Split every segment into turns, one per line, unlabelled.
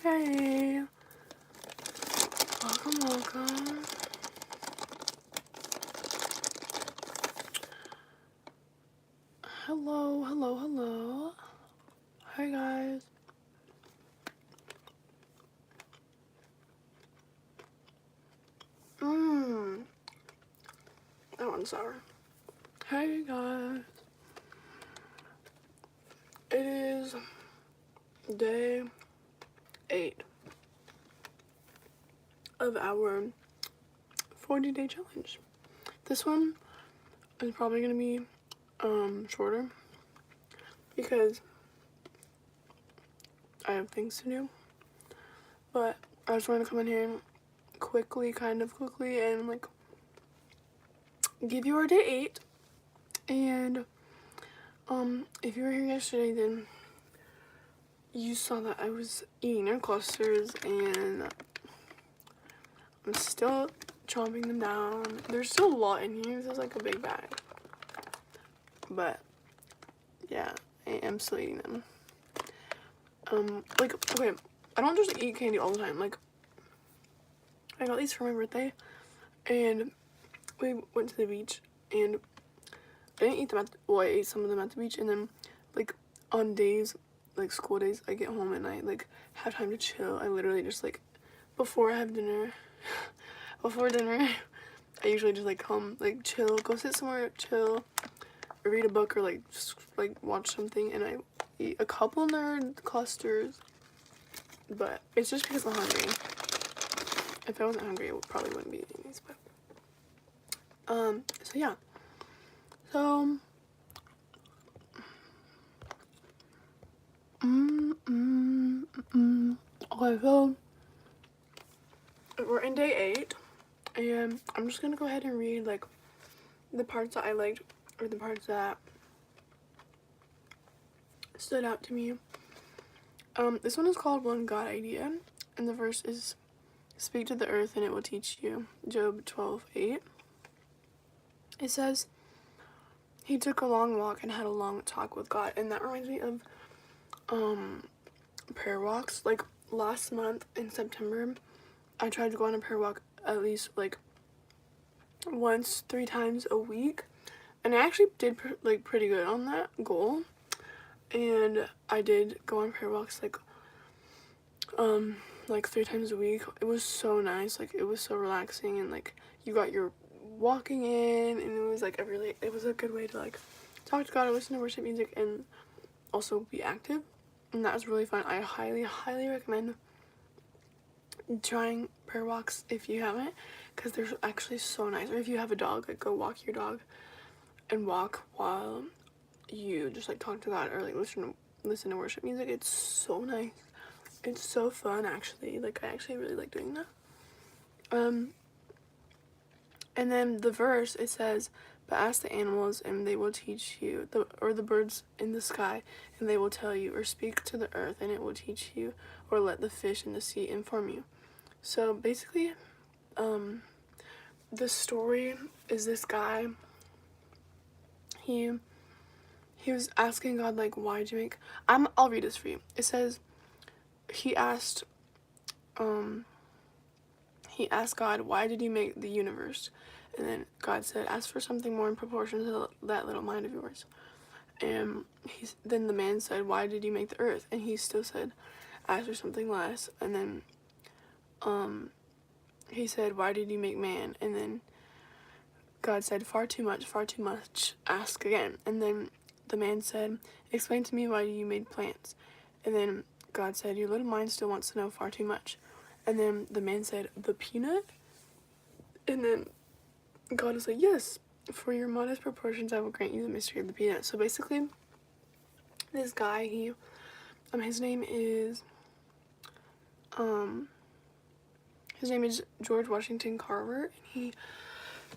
Hey, welcome. Hello. Hi guys. That one's sour. Hey guys. It is day 8 of our 40-day challenge. This one is probably gonna be shorter because I have things to do. But I just want to come in here and quickly and like give you our day 8. And if you were here yesterday, then you saw that I was eating their clusters and I'm still chomping them down. There's still a lot in here. This is like a big bag. But yeah, I am still eating them. Like, okay, I don't just eat candy all the time. Like, I got these for my birthday and we went to the beach and I didn't eat them I ate some of them at the beach, and then like on days, like school days, I get home and I like have time to chill. I literally just like, before I have dinner, I usually just like come, like chill, go sit somewhere, chill, or read a book, or like just like watch something, and I eat a couple nerd clusters, but it's just because I'm hungry. If I wasn't hungry, I probably wouldn't be eating these, but so yeah. So okay, so we're in day 8, and I'm just gonna go ahead and read like the parts that I liked, or the parts that stood out to me. This one is called One God Idea, and the verse is, "Speak to the earth and it will teach you." Job 12:8. It says, "He took a long walk and had a long talk with God," and that reminds me of prayer walks. Like last month in September, I tried to go on a prayer walk at least like once, 3 times a week, and I actually did pretty good on that goal. And I did go on prayer walks like 3 times a week. It was so nice. Like, it was so relaxing, and like you got your walking in, and it was like it was a good way to like talk to God and listen to worship music and also be active, and that was really fun. I highly recommend trying prayer walks if you haven't, because they're actually so nice. Or if you have a dog, like go walk your dog and walk while you just like talk to God, or like listen to worship music. It's so nice. It's so fun, actually. Like, I actually really like doing that. And then the verse, it says, "But ask the animals and they will teach you, or the birds in the sky and they will tell you, or speak to the earth and it will teach you, or let the fish in the sea inform you." So basically, the story is this guy, he was asking God, like, why'd you make, I'll read this for you. It says, he asked God, "Why did you make the universe?" And then God said, "Ask for something more in proportion to that little mind of yours." And then the man said, "Why did you make the earth?" And he still said, "Ask for something less." And then he said, "Why did you make man?" And then God said, far too much, ask again." And then the man said, "Explain to me why you made plants." And then God said, "Your little mind still wants to know far too much." And then the man said, "The peanut?" And then God was like, "Yes, for your modest proportions I will grant you the mystery of the peanut." So basically, this guy, his name is George Washington Carver, and he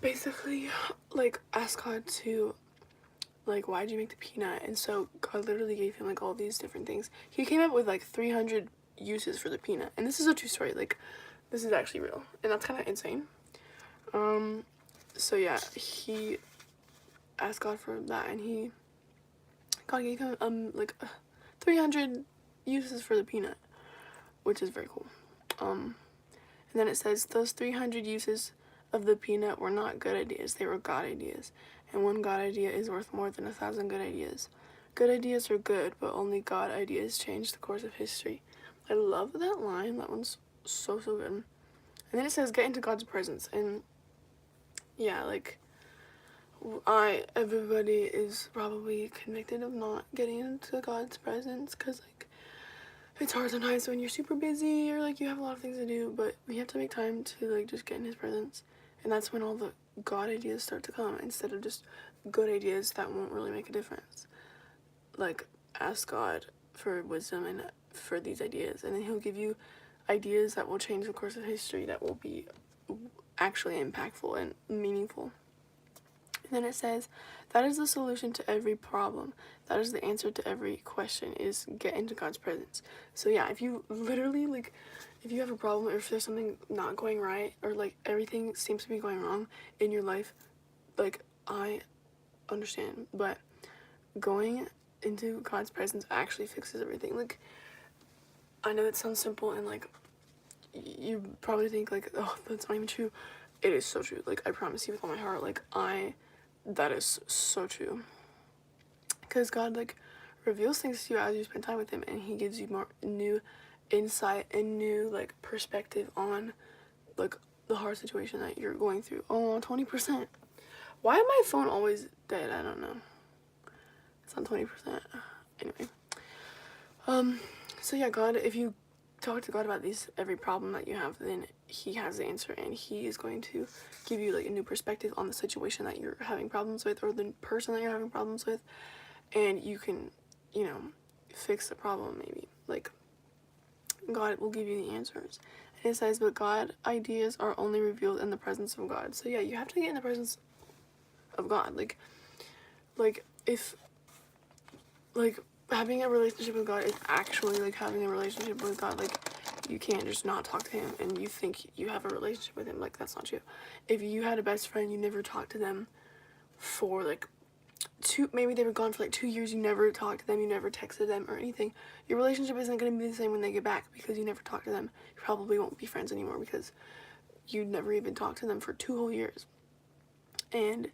basically like asked God to, like, "Why'd you make the peanut?" And so God literally gave him like all these different things. He came up with like 300 uses for the peanut, and this is a true story. Like, this is actually real, and that's kind of insane. So yeah, he asked God for that, and God gave him 300 uses for the peanut. which is very cool. And then it says those 300 uses of the peanut were not good ideas, they were God ideas. And one God idea is worth more than 1,000 good ideas. Good ideas are good, but only God ideas change the course of history. I love that line. That one's so good. And then it says get into God's presence. And yeah, like, everybody is probably convicted of not getting into God's presence, because like it's hard sometimes when you're super busy or like you have a lot of things to do, but we have to make time to like just get in his presence. And that's when all the God ideas start to come, instead of just good ideas that won't really make a difference. Like, ask God for wisdom and for these ideas, and then he'll give you ideas that will change the course of history, that will be actually impactful and meaningful. And then it says, that is the solution to every problem. That is the answer to every question, is get into God's presence. So yeah, if you literally, like, if you have a problem, or if there's something not going right, or like everything seems to be going wrong in your life, like, I understand, but going into God's presence actually fixes everything. Like, I know it sounds simple, and like you probably think like, oh, that's not even true. It is so true. Like, I promise you with all my heart, like, that is so true. Because God like reveals things to you as you spend time with him, and he gives you more new insight and new like perspective on like the hard situation that you're going through. Oh, 20%. Why am my phone always dead? I don't know. It's on 20%. Anyway. So yeah, God, if you talk to God about every problem that you have, then he has the answer, and he is going to give you like a new perspective on the situation that you're having problems with, or the person that you're having problems with, and you can, fix the problem maybe. Like, God will give you the answers. And it says, but God ideas are only revealed in the presence of God. So yeah, you have to get in the presence of God. Like if like having a relationship with God is actually like having a relationship with God. Like, you can't just not talk to him and you think you have a relationship with him. Like, that's not true. If you had a best friend, you never talked to them for like maybe they were gone for like 2 years, you never talked to them, you never texted them or anything, your relationship isn't going to be the same when they get back, because you never talked to them. You probably won't be friends anymore because you never even talked to them for 2 whole years. And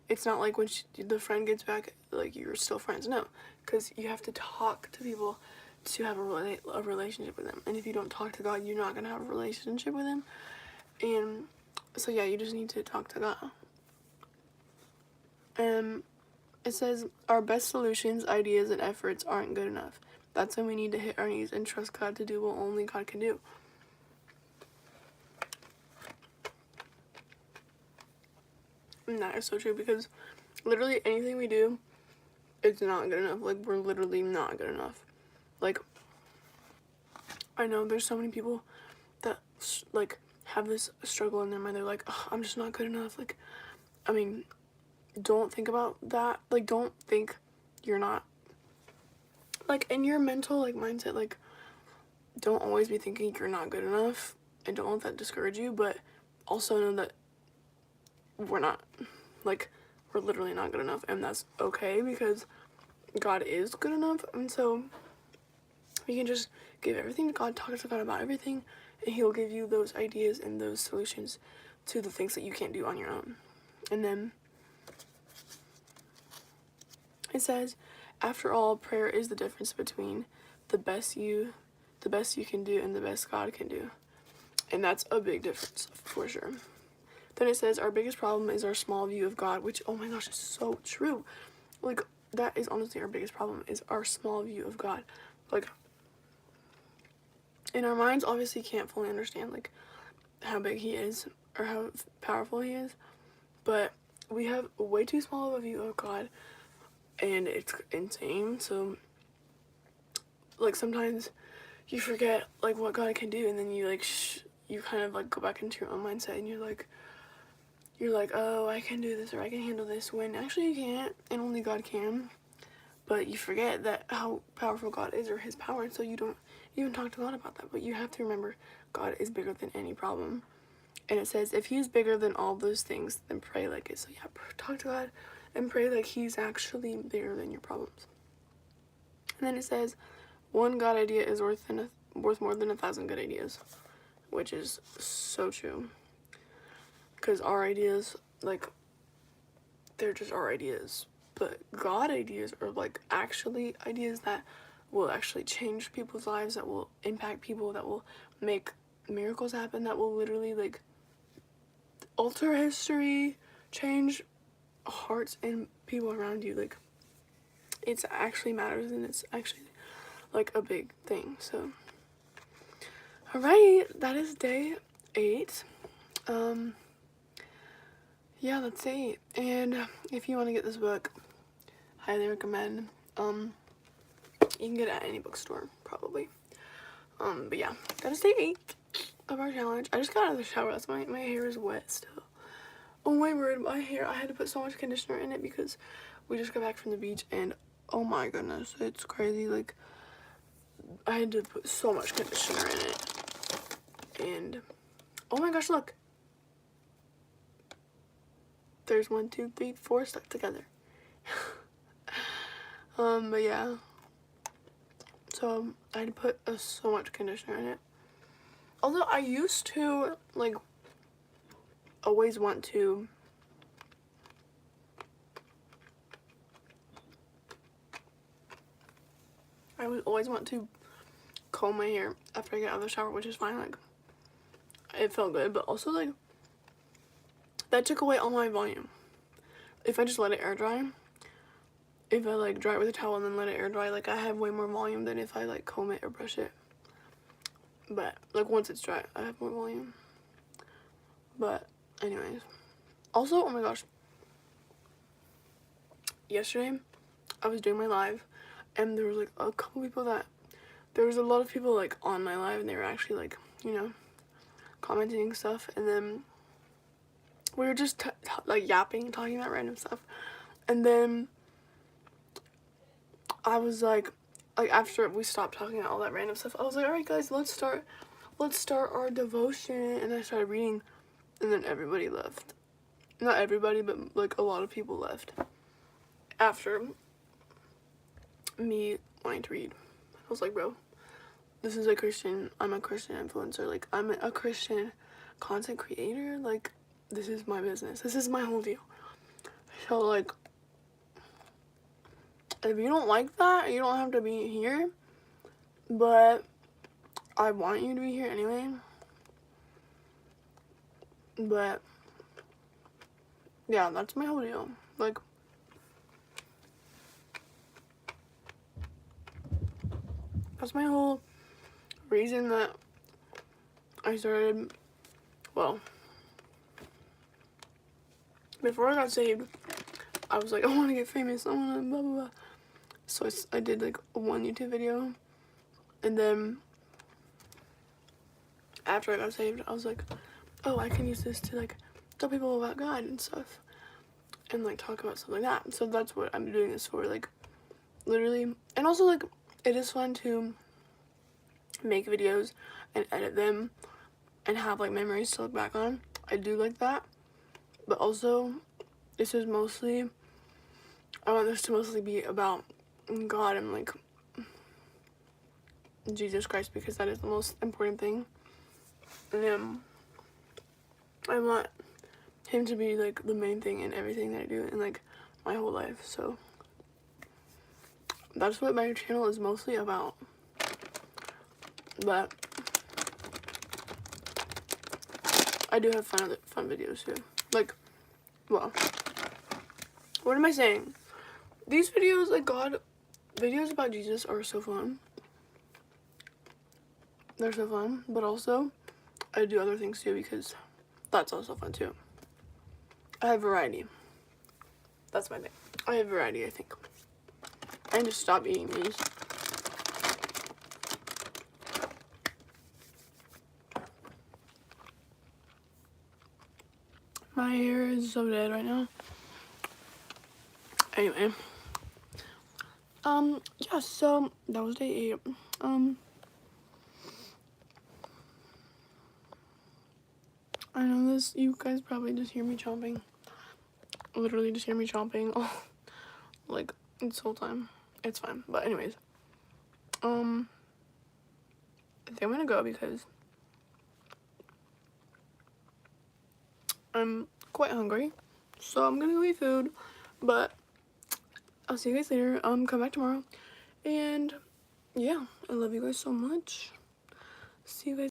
it's not like when the friend gets back, like, you're still friends. No, because you have to talk to people to have a relationship with them. And if you don't talk to God, you're not going to have a relationship with him. And so yeah, you just need to talk to God. And it says, our best solutions, ideas, and efforts aren't good enough. That's when we need to hit our knees and trust God to do what only God can do. And that is so true, because literally anything we do, it's not good enough. Like, we're literally not good enough. Like, I know there's so many people that, like, have this struggle in their mind. They're like, oh, I'm just not good enough. Like, I mean, don't think about that. Like, don't think you're not, like, in your mental, like, mindset, like, don't always be thinking you're not good enough, and don't let that discourage you, but also know that we're not, like, we're literally not good enough, and that's okay, because God is good enough. And so you can just give everything to God, talk to God about everything, and he'll give you those ideas and those solutions to the things that you can't do on your own. And then it says, after all, prayer is the difference between the best you can do and the best God can do. And that's a big difference, for sure. Then it says, our biggest problem is our small view of God, which, oh my gosh, is so true. Like, that is honestly our biggest problem, is our small view of God. Like, in our minds, obviously can't fully understand, like, how big he is or how powerful he is, but we have way too small of a view of God, and it's insane. So, like, sometimes you forget, like, what God can do, and then you, like, you kind of, like, go back into your own mindset, and you're like, oh, I can do this, or I can handle this, when actually you can't, and only God can. But you forget that how powerful God is, or his power, so you don't even talk to God about that. But you have to remember, God is bigger than any problem. And it says, if he's bigger than all those things, then pray like it. So yeah, talk to God and pray like he's actually bigger than your problems. And then it says, one God idea is worth worth more than 1,000 good ideas, which is so true. Because our ideas, like, they're just our ideas. But God ideas are, like, actually ideas that will actually change people's lives, that will impact people, that will make miracles happen, that will literally, like, alter history, change hearts and people around you. Like, it actually matters, and it's actually, like, a big thing. So, alright, that is day 8. Yeah, that's 8. And if you want to get this book, highly recommend. You can get it at any bookstore, probably. But yeah, that is day 8 of our challenge. I just got out of the shower. That's my hair is wet still. Oh my word, my hair. I had to put so much conditioner in it because we just got back from the beach, and oh my goodness, it's crazy. Like, I had to put so much conditioner in it. And oh my gosh, look. There's 1, 2, 3, 4 stuck together. But yeah. So I had to put so much conditioner in it. Although I used to, like, always want to comb my hair after I get out of the shower, which is fine. Like, it felt good, but also, like, that took away all my volume. If I just let it air dry, if I, like, dry it with a towel and then let it air dry, like, I have way more volume than if I, like, comb it or brush it. But, like, once it's dry, I have more volume. But anyways, also, oh my gosh, yesterday I was doing my live, and there was, like, a couple people there was a lot of people, like, on my live, and they were actually, like, you know, commenting and stuff. And then we were just like yapping, talking about random stuff. And then I was like after we stopped talking about all that random stuff, I was like, all right guys, let's start our devotion. And I started reading, and then everybody left. Not everybody, but, like, a lot of people left after me wanting to read. I was like, bro, this is I'm a Christian influencer. Like, I'm a Christian content creator. Like, this is my business. This is my whole deal. So, like, if you don't like that, you don't have to be here. But I want you to be here anyway. But yeah, that's my whole deal. Like, that's my whole reason that I started, well, before I got saved, I was like, I want to get famous, I want to blah, blah, blah. So I did, like, one YouTube video, and then after I got saved, I was like, oh, I can use this to, like, tell people about God and stuff, and, like, talk about stuff like that. So that's what I'm doing this for, like, literally. And also, like, it is fun to make videos and edit them and have, like, memories to look back on. I do like that. But also, this is mostly, I want this to mostly be about God and, like, Jesus Christ, because that is the most important thing. And I want him to be, like, the main thing in everything that I do in, like, my whole life. So that's what my channel is mostly about. But I do have fun videos too. Like, well, what am I saying? These videos, like, God videos about Jesus are so fun. They're so fun, but also I do other things too, because that's also fun too. I have variety. That's my thing. I have variety, I think. I need to stop eating these. My hair is so dead right now. Anyway. Yeah, so that was day 8. I know this, you guys probably just hear me chomping. Literally just hear me chomping. Oh, like, this whole time. It's fine. But anyways. I think I'm gonna go because I'm quite hungry. So I'm gonna go eat food. But I'll see you guys later. Come back tomorrow. And yeah, I love you guys so much. See you guys.